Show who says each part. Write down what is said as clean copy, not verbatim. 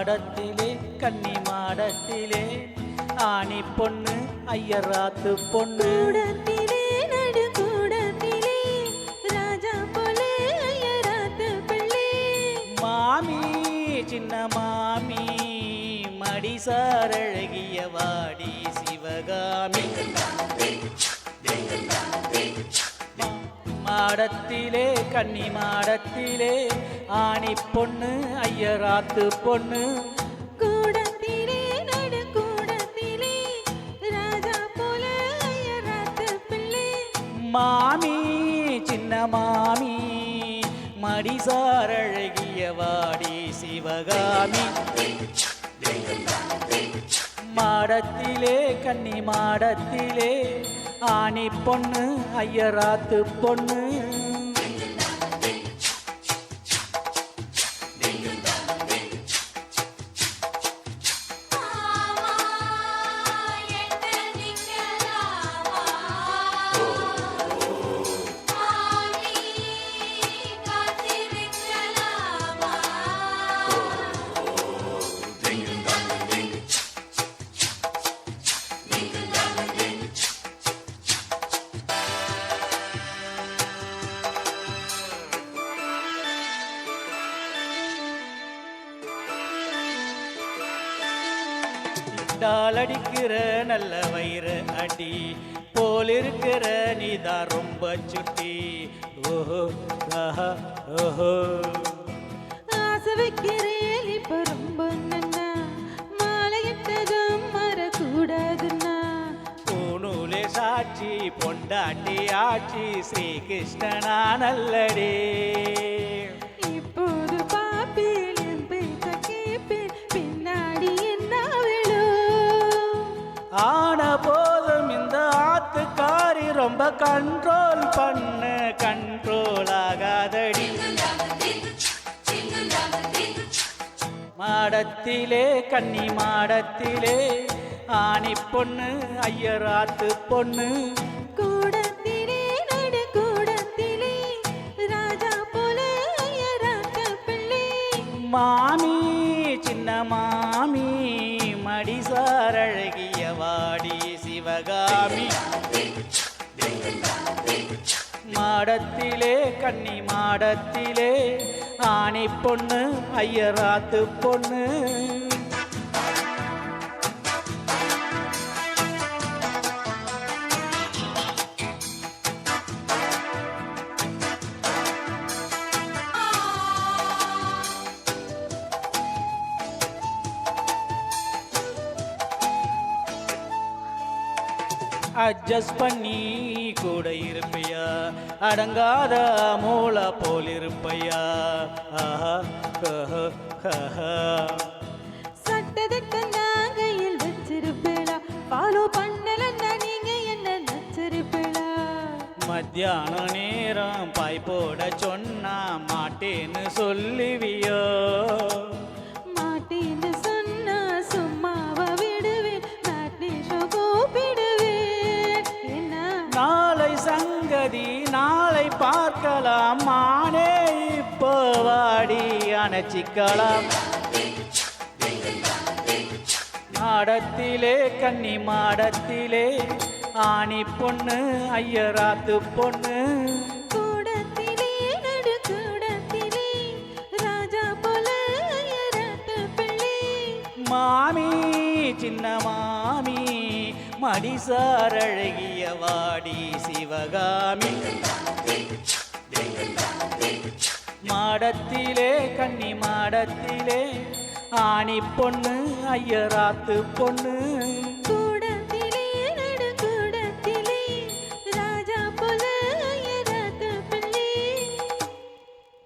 Speaker 1: மாடத்திலே கன்னி மாடத்திலே ஆணி பொண்ணு ஐயராத்து பொண்ணு
Speaker 2: கூடத்திலே நடு கூடத்திலே ராஜா போலே ஐயராத்து பிள்ளை
Speaker 1: மாமி சின்ன மாமி மடிசார் அழகிய வாடி சிவகாமி மாடத்திலே கன்னி மாடத்திலே ஆணி பொண்ணு ஐயராத்து பொண்ணு
Speaker 2: கூடத்திலே நடு கூடத்திலே ராஜா போல ஐயராத்து பிள்ளை
Speaker 1: மாமி சின்ன மாமி மடிசார் அழகிய வாடி சிவகாமி மாடத்திலே கன்னி மாடத்திலே ஆணி பொண்ணு ஐயராத்து பொண்ணு டாலடிக்கிற நல்ல வயிறு அடி போலிருக்கிற நீதான் ரொம்ப சுட்டி ஓஹோ ஆஹா ஓஹோ
Speaker 2: ஆசை வைக்கிறேன் இப்ப ரொம்ப நன்னா மாலையிட்டதும் மறக்கூடாதுன்னா
Speaker 1: பூநூலே சாட்சி பொண்டாட்டி ஆட்சி ஸ்ரீகிருஷ்ணனா நல்லடே
Speaker 2: இப்போது பாப்பேன் என் பேச்ச கேப்பேன் பின்னாடி என்ன விழும்
Speaker 1: ஆன போதும் இந்த ஆத்துக்காரி ரொம்ப கண்ட்ரோல் பண்ணு கண்ட்ரோல் ஆகாதடி மாடத்திலே கன்னி மாடத்திலே ஆணி பொண்ணு ஐயராத்து பொண்ணு
Speaker 2: கூடத்திலே நடு கூடத்திலே ராஜா போல ஐயராத்து பிள்ளை
Speaker 1: மாமி சின்ன மாமி மடிசார் அழகிய வாடி சிவகாமி மாடத்திலே கன்னி மாடத்திலே ஆணி பொண்ணு ஐயராத்து பொண்ணு அட்ஜஸ்ட் பண்ணி கூட இருப்பையா அடங்காத மூளை போல் இருப்பையா ஆஹா ஆஹா, ஆஹா.
Speaker 2: சட்டத்திட்ட நான் கையில் வச்சிருப்பேளா ஃபாலோ பண்ணலன்னா நீங்க என்ன நச்சிருப்பேளா
Speaker 1: மத்தியான நேரம் பாய் போட சொன்னா மாட்டேன்னு சொல்லுவியோ
Speaker 2: மாட்டேன்னு சொன்னா சும்மாவா விடுவேன் மேட்னேஷோ கூப்பிடுவேன் என்ன
Speaker 1: நாளை சங்கதி நாளை பார்க்கலாம் மானே இப்போ வாடி அணைச்சிக்கலாம் மாடத்திலே கன்னி மாடத்திலே ஆணி பொண்ணு ஐயராத்து பொண்ணு
Speaker 2: கூடத்திலே நடு கூடத்திலே ராஜா போல ஐயராத்து பிள்ளை
Speaker 1: மாமி சின்ன மாமி மடிசார் அழகிய வாடி சிவகாமி மாடத்திலே கன்னி மாடத்திலே ஆணி பொண்ணு ஐயராத்து பொண்ணு